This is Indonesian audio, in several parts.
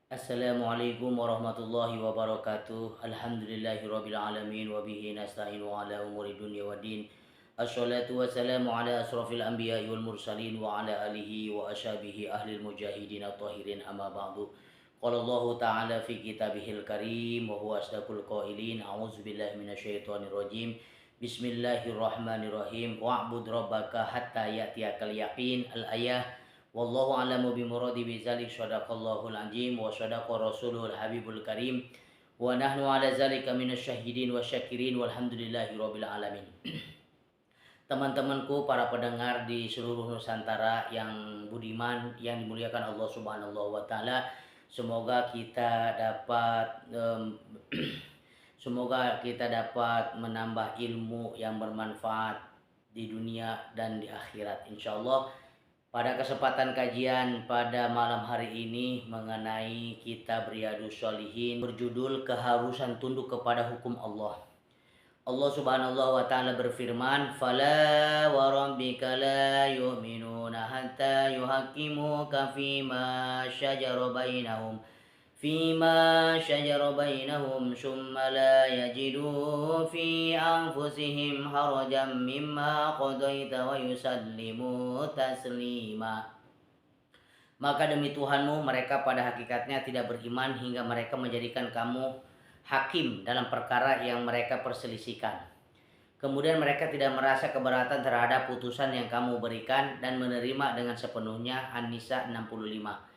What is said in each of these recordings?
Assalamualaikum warahmatullahi wabarakatuh. Alhamdulillahirabbil alamin wa bihi nasta'inu ala umuri dunya waddin. Assalatu wassalamu ala asrofil anbiya'i wal mursalin wa ala alihi wa ashabihi ahlil mujahidin at-tahirin amma ba'du. Qala Allah ta'ala fi kitabihil karim wa huwa asdaqul qailin. A'udzu billahi minasyaitonir rajim. Bismillahirrahmanirrahim. Wa'bud rabbaka hatta ya'tiyakal yaqin. Al-ayah. Wallahu a'lamu bimuradi bizalik. Shadaqallahul azim wa shadaqa rasulul habibul karim wa nahnu ala zalika minasyahidin wa syakirin walhamdulillahi rabbil alamin. Teman-temanku para pendengar di seluruh Nusantara yang budiman, yang dimuliakan Allah Subhanahu wa taala, semoga kita dapat semoga kita dapat menambah ilmu yang bermanfaat di dunia dan di akhirat insyaallah. Pada kesempatan kajian pada malam hari ini mengenai kitab Riyadhus Shalihin berjudul keharusan tunduk kepada hukum Allah. Allah Subhanahu wa taala berfirman, "Fala wa rabbika la yu'minuna hatta yuhaqqimuka فيما شجر بينهم ثم لا يجدوا في أنفسهم حرجا مما قضيت ويسلموا تسليما." Maka demi Tuhanmu, mereka pada hakikatnya tidak beriman hingga mereka menjadikan kamu hakim dalam perkara yang mereka perselisihkan. Kemudian mereka tidak merasa keberatan terhadap putusan yang kamu berikan dan menerima dengan sepenuhnya. An-Nisa 65.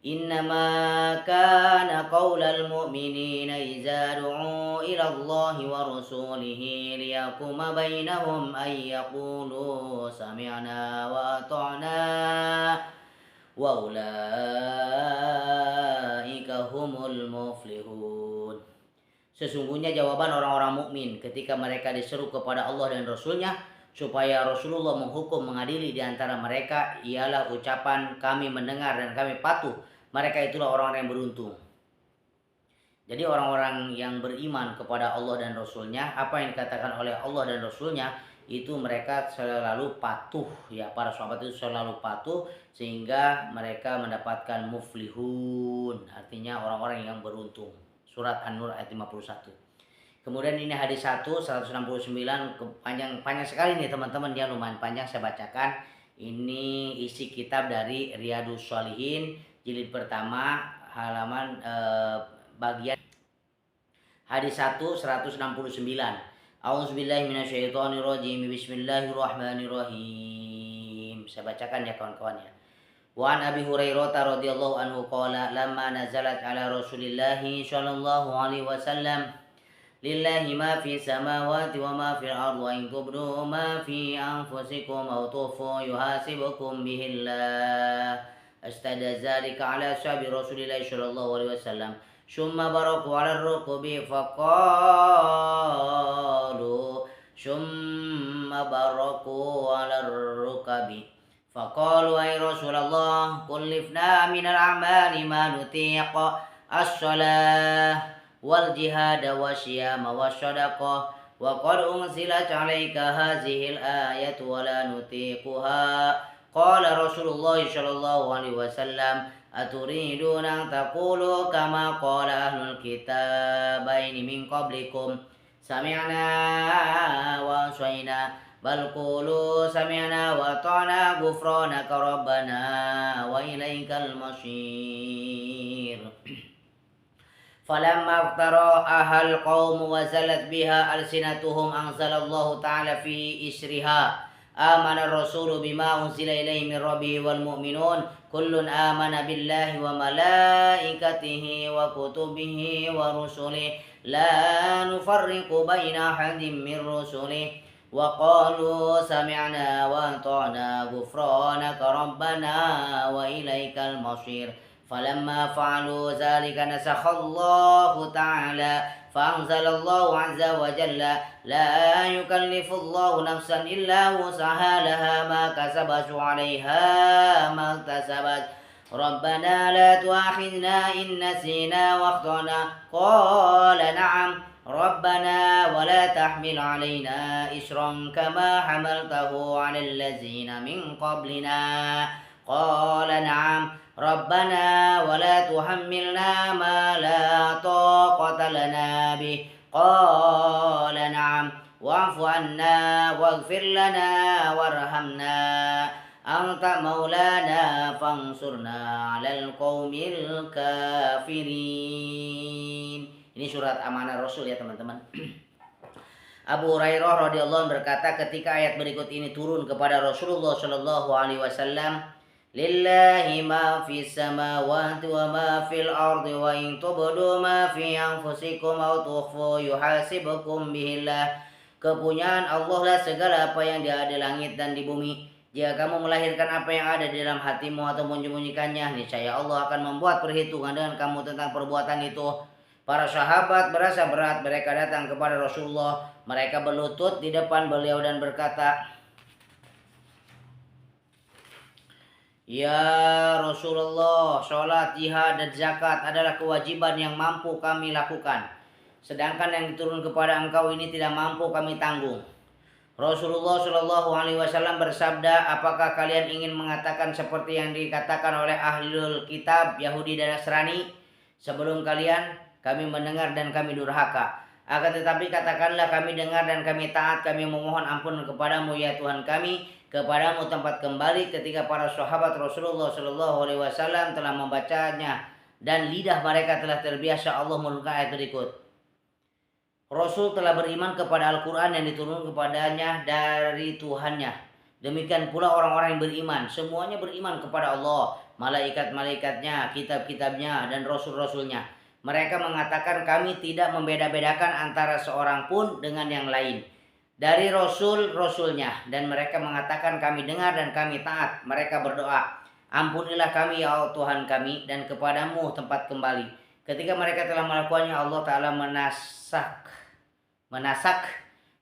Innama kana qaulal mu'minina idza du'u ila Allahi wa rasulihi liyahkuma bainahum ay yaqulu sami'na wa ata'na wa ulaika humul muflihun. Sesungguhnya jawaban orang-orang mukmin ketika mereka diseru kepada Allah dan Rasulnya supaya Rasulullah menghukum mengadili di antara mereka ialah ucapan kami mendengar dan kami patuh. Mereka itulah orang-orang yang beruntung. Jadi orang-orang yang beriman kepada Allah dan Rasulnya, apa yang dikatakan oleh Allah dan Rasulnya, itu mereka selalu patuh. Ya, para sahabat itu selalu patuh sehingga mereka mendapatkan muflihun. Artinya orang-orang yang beruntung. Surat An-Nur ayat 51. Kemudian ini hadis 169, panjang sekali nih teman-teman, dia lumayan panjang, saya bacakan. Ini isi kitab dari Riyadhus Shalihin jilid pertama halaman bagian hadis 169. A'udzubillahi minasyaitonirrajim. Bismillahirrahmanirrahim. Saya bacakan ya kawan-kawan ya. Wa an Abi Hurairah radhiyallahu anhu qala lamma nazalat ala Rasulillahi sallallahu alaihi wasallam lillahi ma fi samawati wa ma fil ardi wa in tubdu ma fi anfusikum aw tukhfu yuhasibukum bihillah. Astada zalika ala ashabi Rasulillah sallallahu alaihi wasallam. Summa baraku ala rukubi faqalu faqalu ay Rasulullah kullifna minal a'mali ma nutiq as-salah wal jihad wa syiyama wa sadaqah wa qad unzilat 'alaika hadhil ayatu wa la nutiquha. Qala Rasulullah sallallahu alaihi wasallam aturiduna an taqulu kama qala ahlul kitabaini min qablikum sami'na wa asaina bal qulu sami'na wa ata'na ghufranaka rabbana wa ilaikal masir. Falamma aftara ahal qaum wa zalat biha alsinatuhum anzalallahu ta'ala fi isriha amana ar-rasulu bima unzila ilaihi min rabbihi wal mu'minun kullun amana billahi wa malaikatihi wa kutubihi wa rusulihi la nufarriqu baina ahadin min rusulihi wa qalu sami'na wa ata'na ghufranaka rabbana wa ilaikal masir. Falamma fa'alu dzalika nasakhallahu ta'ala fa'anzalallahu 'azza wa jalla la yukallifullahu nafsan illa wus'aha laha ma kasabat 'alaiha ma iktasabat. Rabbana la tu'akhidhna in nasina wa akhtana. Qala na'am Rabbana wa la tahmil 'alaina isran kama hamaltahu 'alal ladzina min qablina. Qala na'am Rabbana wa la tuhammilna ma la taqata lana bih. Qala na'am wa'fu anna waghfir lana warhamna anta maulana fansurna 'alal qaumil kafirin. Ini surat amanah Rasul ya teman-teman. Abu Hurairah radhiyallahu anhu berkata ketika ayat berikut ini turun kepada Rasulullah shallallahu alaihi wasallam, lillahi ma fis samawati wa ma fil ardi wa in tubdu ma fi anfusikum aw tukhfu yuhasibukum bihillah. Kepunyaan Allah lah segala apa yang ada di langit dan di bumi. Jika kamu melahirkan apa yang ada di dalam hatimu atau menyembunyikannya, niscaya Allah akan membuat perhitungan dengan kamu tentang perbuatan itu. Para sahabat berasa berat, mereka datang kepada Rasulullah. Mereka berlutut di depan beliau dan berkata, "Ya Rasulullah, sholat, jihad, dan zakat adalah kewajiban yang mampu kami lakukan. Sedangkan yang diturun kepada engkau ini tidak mampu kami tanggung." Rasulullah Shallallahu Alaihi Wasallam bersabda, apakah kalian ingin mengatakan seperti yang dikatakan oleh ahlul kitab Yahudi dan Nasrani sebelum kalian? Kami mendengar dan kami durhaka. Akan tetapi katakanlah, kami dengar dan kami taat, kami memohon ampun kepadamu ya Tuhan kami, kepadamu tempat kembali. Ketika para sahabat Rasulullah Shallallahu Alaihi Wasallam telah membacanya dan lidah mereka telah terbiasa, Allah menurunkan ayat berikut. Rasul telah beriman kepada Al-Quran yang diturunkan kepadanya dari Tuhannya. Demikian pula orang-orang yang beriman, semuanya beriman kepada Allah, malaikat-malaikatnya, kitab-kitabnya, dan rasul-rasulnya. Mereka mengatakan kami tidak membeda-bedakan antara seorang pun dengan yang lain dari rasul-rasulnya. Dan mereka mengatakan kami dengar dan kami taat. Mereka berdoa, ampunilah kami ya Tuhan kami, dan kepadamu tempat kembali. Ketika mereka telah melakukannya, Allah Ta'ala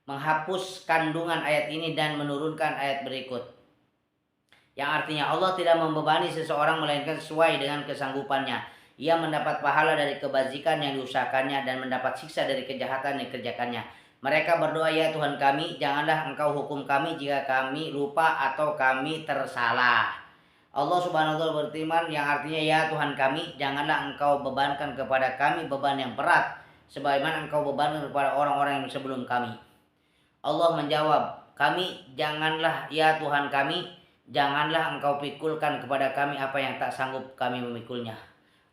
menghapus kandungan ayat ini dan menurunkan ayat berikut, yang artinya Allah tidak membebani seseorang melainkan sesuai dengan kesanggupannya. Ia mendapat pahala dari kebajikan yang diusahakannya dan mendapat siksa dari kejahatan yang dikerjakannya. Mereka berdoa, ya Tuhan kami, janganlah engkau hukum kami jika kami lupa atau kami tersalah. Allah Subhanahu wa Ta'ala berfirman, yang artinya ya Tuhan kami, janganlah engkau bebankan kepada kami beban yang berat sebagaimana engkau bebankan kepada orang-orang yang sebelum kami. Allah menjawab, kami, janganlah ya Tuhan kami, janganlah engkau pikulkan kepada kami apa yang tak sanggup kami memikulnya.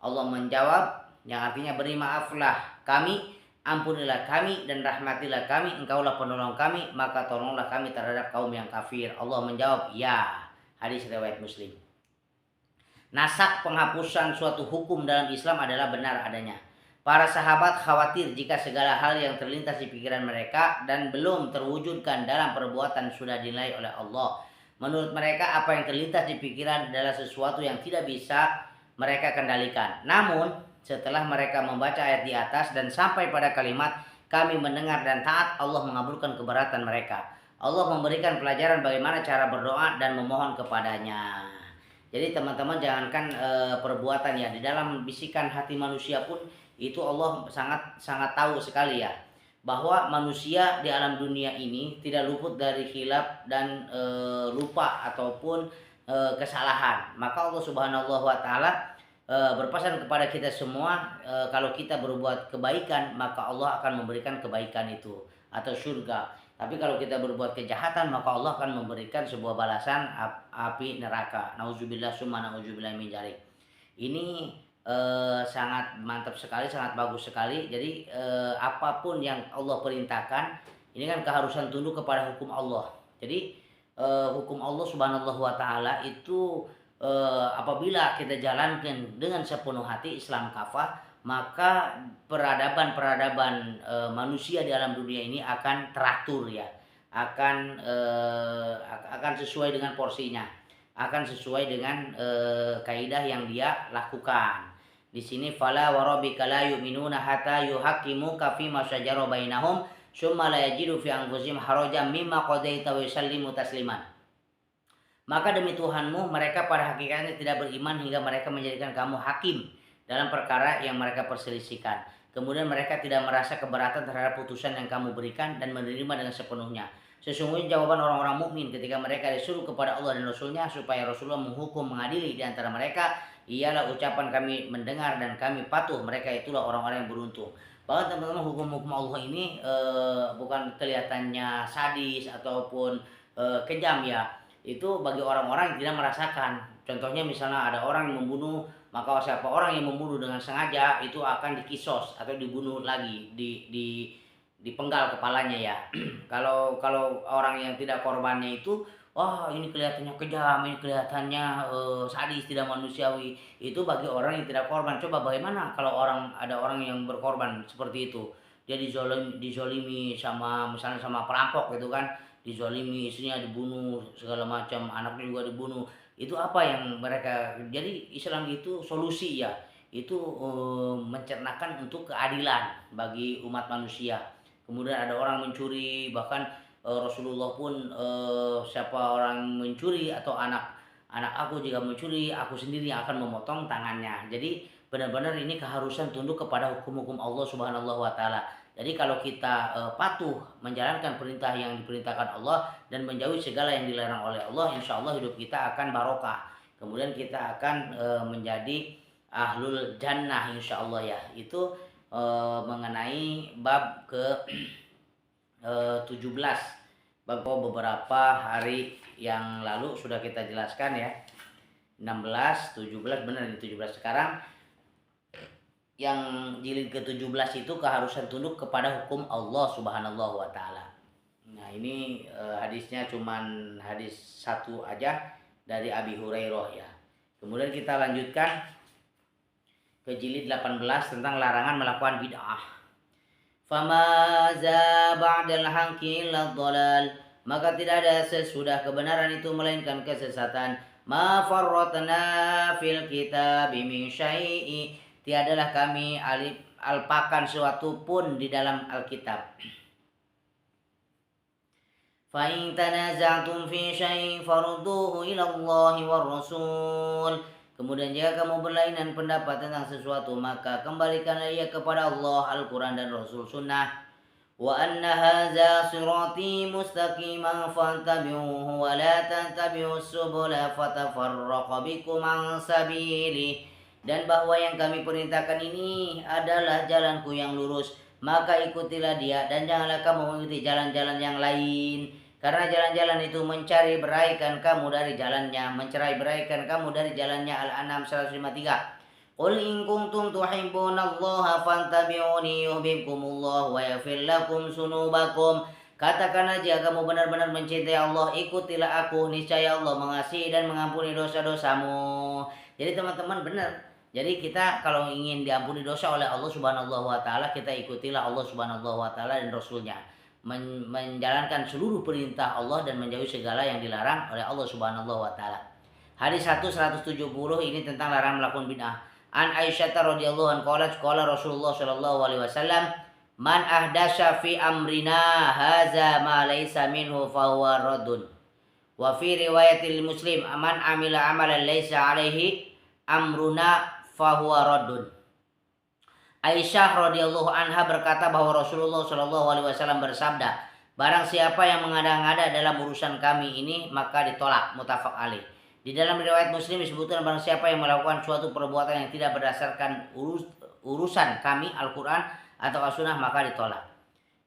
Allah menjawab, yang artinya beri maaflah kami, ampunilah kami, dan rahmatilah kami, engkaulah penolong kami, maka tolonglah kami terhadap kaum yang kafir. Allah menjawab, ya. Hadis riwayat Muslim. Nasak penghapusan suatu hukum dalam Islam adalah benar adanya. Para sahabat khawatir jika segala hal yang terlintas di pikiran mereka dan belum terwujudkan dalam perbuatan sudah dinilai oleh Allah. Menurut mereka apa yang terlintas di pikiran adalah sesuatu yang tidak bisa mereka kendalikan. Namun setelah mereka membaca ayat di atas dan sampai pada kalimat kami mendengar dan taat, Allah mengabulkan keberatan mereka. Allah memberikan pelajaran bagaimana cara berdoa dan memohon kepadanya. Jadi teman-teman jangankan perbuatan ya, di dalam bisikan hati manusia pun itu Allah sangat tahu sekali ya, bahwa manusia di alam dunia ini tidak luput dari khilaf dan lupa ataupun kesalahan. Maka Allah Subhanahu wa Ta'ala berpesan kepada kita semua, kalau kita berbuat kebaikan maka Allah akan memberikan kebaikan itu atau surga. Tapi kalau kita berbuat kejahatan maka Allah akan memberikan sebuah balasan api neraka. Nauzubillah summa nauzubillah min dzalik. Ini sangat mantap sekali, sangat bagus sekali. Jadi apapun yang Allah perintahkan ini kan keharusan tunduk kepada hukum Allah. Jadi hukum Allah Subhanahu wa Ta'ala itu apabila kita jalankan dengan sepenuh hati Islam kafah, maka peradaban manusia di alam dunia ini akan teratur ya, akan sesuai dengan porsinya, akan sesuai dengan kaidah yang dia lakukan. Di sini fala wa rabbika la yu'minuna hatta yuhaqqimuka fima shajara bainahum summa la yajidu fi anfusihim harajan mimma qadaita wa yusallimu tasliman. Maka demi Tuhanmu, mereka pada hakikatnya tidak beriman hingga mereka menjadikan kamu hakim dalam perkara yang mereka perselisihkan. Kemudian mereka tidak merasa keberatan terhadap putusan yang kamu berikan dan menerima dengan sepenuhnya. Sesungguhnya jawaban orang-orang mukmin ketika mereka disuruh kepada Allah dan Rasulnya supaya Rasulullah menghukum mengadili di antara mereka ialah ucapan kami mendengar dan kami patuh, mereka itulah orang-orang yang beruntung. Bahkan teman-teman, hukum-hukum Allah ini bukan kelihatannya sadis ataupun kejam ya, itu bagi orang-orang yang tidak merasakan. Contohnya misalnya ada orang yang membunuh, maka siapa orang yang membunuh dengan sengaja itu akan dikisos atau dibunuh lagi, dipenggal kepalanya ya. Kalau orang yang tidak korbannya itu, wah ini kelihatannya kejam, ini kelihatannya sadis, tidak manusiawi. Itu bagi orang yang tidak korban. Coba bagaimana kalau ada orang yang berkorban seperti itu? Dia dizolimi sama misalnya sama perampok gitu kan, dizolimi, istrinya dibunuh segala macam, anaknya juga dibunuh. Itu apa yang mereka, jadi Islam itu solusi ya, itu mencernakan untuk keadilan bagi umat manusia. Kemudian ada orang mencuri, bahkan Rasulullah pun siapa orang mencuri atau anak aku jika mencuri, aku sendiri yang akan memotong tangannya. Jadi benar-benar ini keharusan tunduk kepada hukum-hukum Allah Subhanahu wa taala. Jadi kalau kita patuh menjalankan perintah yang diperintahkan Allah dan menjauhi segala yang dilarang oleh Allah, insya Allah hidup kita akan barokah. Kemudian kita akan menjadi ahlul jannah insya Allah ya. Itu mengenai bab ke 17. Bab beberapa hari yang lalu sudah kita jelaskan ya. 16, 17, benar ini 17 sekarang. Yang jilid ke-17 itu keharusan tunduk kepada hukum Allah Subhanahu wa taala. Nah, ini hadisnya cuman hadis satu aja dari Abi Hurairah ya. Kemudian kita lanjutkan ke jilid 18 tentang larangan melakukan bid'ah. Famaza ba'dal haqqi illa dhalal, maka tidak ada sesudah kebenaran itu melainkan kesesatan. Ma farratna fil kitabi min syai'i, tiadalah kami alpakan suatu pun di dalam Alkitab. Fa in tanaza'tum fi syai'in farudduhu ila Allahi war Rasul. Kemudian jika kamu berlainan pendapat tentang sesuatu, maka kembalikanlah ia kepada Allah, Al-Quran dan Rasul Sunnah. Wa anna hadza sirati mustaqiman fattabi'uhu wa la tattabi'us subula fatafarraqa bikum an sabili. Dan bahwa yang kami perintahkan ini adalah jalanku yang lurus, maka ikutilah dia dan janganlah kamu mengikuti jalan-jalan yang lain. Karena jalan-jalan itu mencari beraikan kamu dari jalannya, mencerai beraikan kamu dari jalannya. Al-An'am 153. Qul in kuntum tuhibbunallaha fattabi'uni yuhibbukumullah wa yaghfir lakum dzunubakum. Katakanlah jika kamu benar-benar mencintai Allah, ikutilah aku, niscaya Allah mengasihi dan mengampuni dosa-dosamu. Jadi teman-teman benar. Jadi kita kalau ingin diampuni dosa oleh Allah Subhanahu wa taala, kita ikutilah Allah Subhanahu wa taala dan Rasulnya. Menjalankan seluruh perintah Allah dan menjauhi segala yang dilarang oleh Allah Subhanahu wa taala. Hadis 170 ini tentang larangan melakukan bid'ah. An Aisyah radhiyallahu anha qalat qala Rasulullah sallallahu alaihi wasallam, man ahdasya fi amrina hadza ma laysa minhu fa huwa raddun. Wa fi riwayatil Muslim, man amila amalan laysa alaihi amruna fa huwa raddun. Aisyah radhiyallahu anha berkata bahwa Rasulullah shallallahu alaihi wasallam bersabda, barang siapa yang mengada-ngada dalam urusan kami ini maka ditolak. Muttafaq alaih. Di dalam riwayat Muslim disebutkan barang siapa yang melakukan suatu perbuatan yang tidak berdasarkan urusan kami Al-Quran atau As-Sunnah maka ditolak.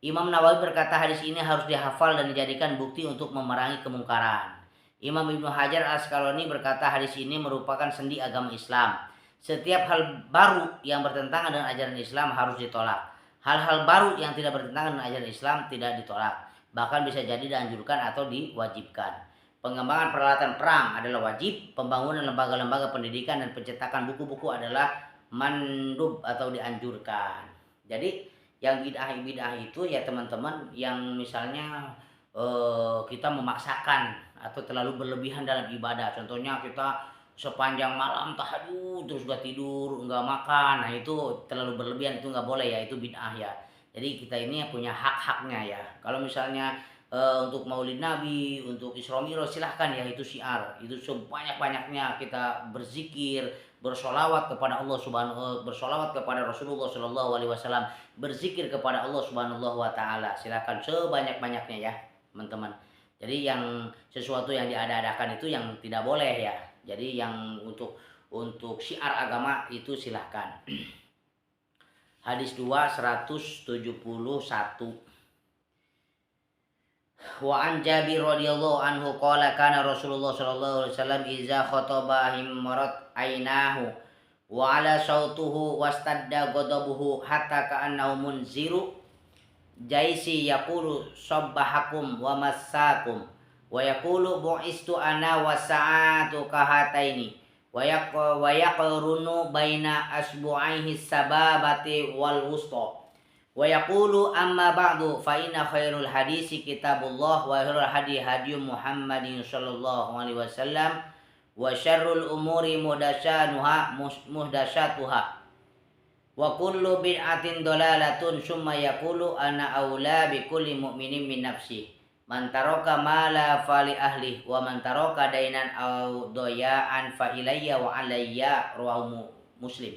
Imam Nawawi berkata hadis ini harus dihafal dan dijadikan bukti untuk memerangi kemungkaran. Imam Ibnu Hajar Al-Asqalani berkata hadis ini merupakan sendi agama Islam. Setiap hal baru yang bertentangan dengan ajaran Islam harus ditolak. Hal-hal baru yang tidak bertentangan dengan ajaran Islam tidak ditolak. Bahkan bisa jadi dianjurkan atau diwajibkan. Pengembangan peralatan perang adalah wajib. Pembangunan lembaga-lembaga pendidikan dan pencetakan buku-buku adalah mandub atau dianjurkan. Jadi yang bid'ah itu ya teman-teman, yang misalnya kita memaksakan atau terlalu berlebihan dalam ibadah. Contohnya kita sepanjang malam tahajud terus gak tidur, gak makan. Nah itu terlalu berlebihan, itu gak boleh ya, itu bid'ah ya. Jadi kita ini punya hak-haknya ya. Kalau misalnya untuk Maulid Nabi, untuk Isra Mi'raj silahkan ya, itu syiar. Itu sebanyak-banyaknya kita berzikir, bersolawat kepada Allah Subhanahu, bersolawat kepada Rasulullah Shallallahu Alaihi Wasallam, berzikir kepada Allah Subhanahu wa Taala. Silahkan sebanyak-banyaknya ya. teman-teman. Jadi yang sesuatu yang diada-adakan itu yang tidak boleh ya. Jadi yang untuk syiar agama itu silahkan. Hadis 171. Wa an Jabir radhiyallahu anhu qala kana Rasulullah sallallahu alaihi wasallam iza khataba himmarat ainahu wa ala sautuhu wastadda ghadabuhu hatta ka'annahu munziru jaisi yaqulu sabbahakum wa massakum wa yaqulu bu'istu ana wa sa'atu kahataini wa yaqrunu baina asbu'aihi sababati wal wusta wa yaqulu amma ba'du fa inna khairul hadisi kitabullah wa khairul hadi hadi Muhammadin sallallahu alaihi wasallam wa syarrul umuri muhdatsatuha wa kullu bid'atin dalalatun summa yaqulu ana aula bi kulli mu'minin min nafsi man taraka mala fali ahli wa man taraka dainan aw doyaan fa ilayya wa alayya rawahu Muslim.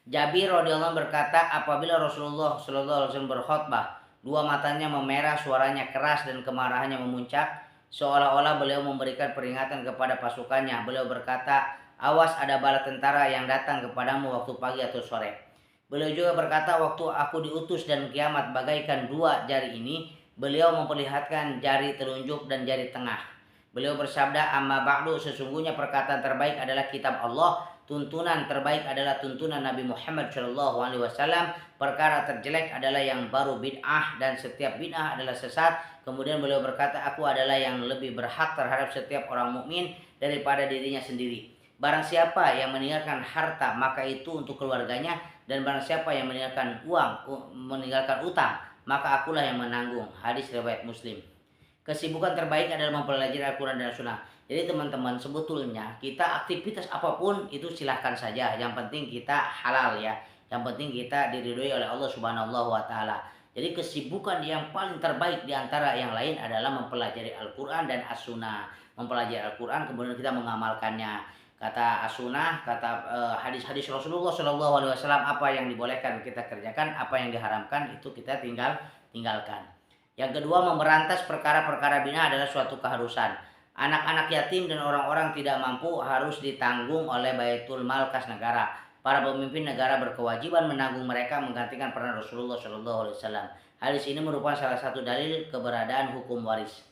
Jabir radhiyallahu anhu berkata, apabila Rasulullah sallallahu alaihi wasallam berkhutbah, dua matanya memerah, suaranya keras dan kemarahannya memuncak, seolah-olah beliau memberikan peringatan kepada pasukannya. Beliau berkata, awas ada bala tentara yang datang kepadamu waktu pagi atau sore. Beliau juga berkata, waktu aku diutus dan kiamat bagaikan dua jari ini, beliau memperlihatkan jari telunjuk dan jari tengah. Beliau bersabda, amma ba'du, sesungguhnya perkataan terbaik adalah kitab Allah, tuntunan terbaik adalah tuntunan Nabi Muhammad SAW. Perkara terjelek adalah yang baru bid'ah dan setiap bid'ah adalah sesat. Kemudian beliau berkata, aku adalah yang lebih berhak terhadap setiap orang mukmin daripada dirinya sendiri. Barang siapa yang meninggalkan harta maka itu untuk keluarganya, dan barang siapa yang meninggalkan meninggalkan utang maka akulah yang menanggung. Hadis riwayat Muslim. Kesibukan terbaik adalah mempelajari Al-Quran dan Sunnah. Jadi teman-teman, sebetulnya kita aktivitas apapun itu silahkan saja. Yang penting kita halal ya. Yang penting kita diridhoi oleh Allah Subhanahu wa taala. Jadi kesibukan yang paling terbaik di antara yang lain adalah mempelajari Al-Quran dan As-Sunnah. Mempelajari Al-Quran kemudian kita mengamalkannya. Kata As-Sunnah, kata hadis-hadis Rasulullah Shallallahu alaihi wasallam, apa yang dibolehkan kita kerjakan, apa yang diharamkan itu kita tinggalkan. Yang kedua, memberantas perkara-perkara bid'ah adalah suatu keharusan. Anak-anak yatim dan orang-orang tidak mampu harus ditanggung oleh Baitul Mal kas negara. Para pemimpin negara berkewajiban menanggung mereka menggantikan peran Rasulullah SAW. Hadis ini merupakan salah satu dalil keberadaan hukum waris.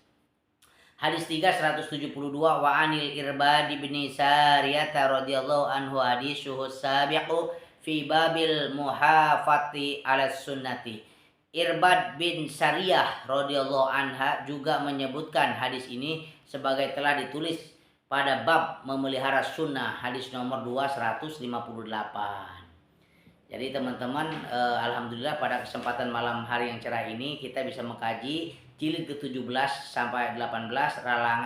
Hadis 172 wa anil Irbad bin Sariyah radhiyallahu anhu hadisuhu sabiqu fi babil muhafati ala sunnati. Irbad bin Sariyah radhiyallahu anha juga menyebutkan hadis ini sebagai telah ditulis pada bab memelihara sunnah, hadis nomor 258. Jadi teman-teman, alhamdulillah pada kesempatan malam hari yang cerah ini kita bisa mengkaji jilid ke-17 sampai 18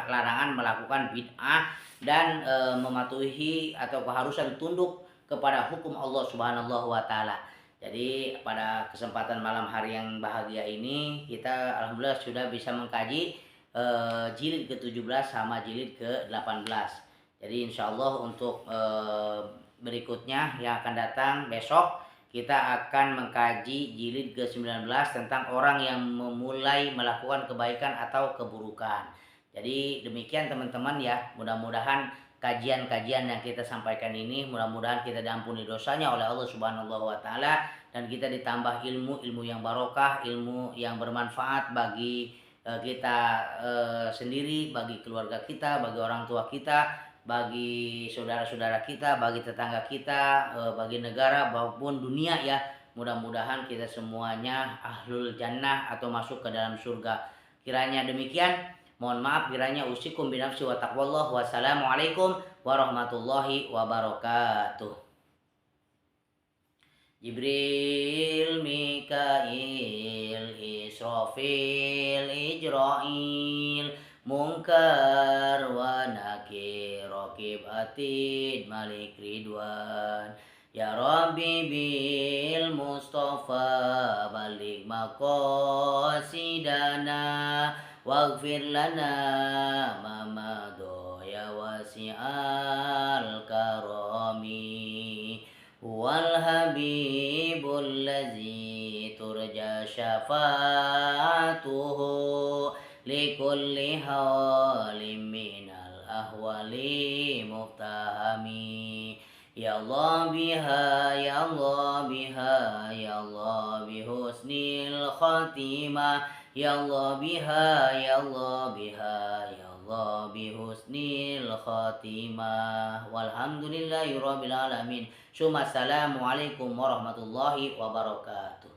larangan melakukan bid'ah dan mematuhi atau keharusan tunduk kepada hukum Allah Subhanahu wa taala. Jadi pada kesempatan malam hari yang bahagia ini kita alhamdulillah sudah bisa mengkaji jilid ke-17 sama jilid ke-18. Jadi insya Allah untuk berikutnya yang akan datang besok kita akan mengkaji jilid ke-19 tentang orang yang memulai melakukan kebaikan atau keburukan. Jadi demikian teman-teman ya, mudah-mudahan kajian-kajian yang kita sampaikan ini mudah-mudahan kita diampuni dosanya oleh Allah Subhanahu wa taala dan kita ditambah ilmu yang barokah, ilmu yang bermanfaat bagi kita sendiri, bagi keluarga kita, bagi orang tua kita, bagi saudara-saudara kita, bagi tetangga kita, bagi negara maupun dunia ya. Mudah-mudahan kita semuanya ahlul jannah atau masuk ke dalam surga. Kiranya demikian. Mohon maaf kiranya usikum binafsi wa taqwallah. Wassalamualaikum warahmatullahi wabarakatuh. Jibril, Mikail, Israfil, Ijrail, Munkar wa Nakir, Raqib Atid, Malik Ridwan. Ya Rabbi bil Mustafa balik maqasidana waghfir lana ma madha ya wasi'al karami wal habibul ladzi turja syafa'atuhu likulli halim minal ahwali muftahami. Ya Allah biha, ya Allah biha, ya Allah bihusnil khatimah. Ya Allah biha, ya Allah biha, ya Allah bihusnil khatimah. Walhamdulillahi rabbil alamin. Assalamualaikum warahmatullahi wabarakatuh.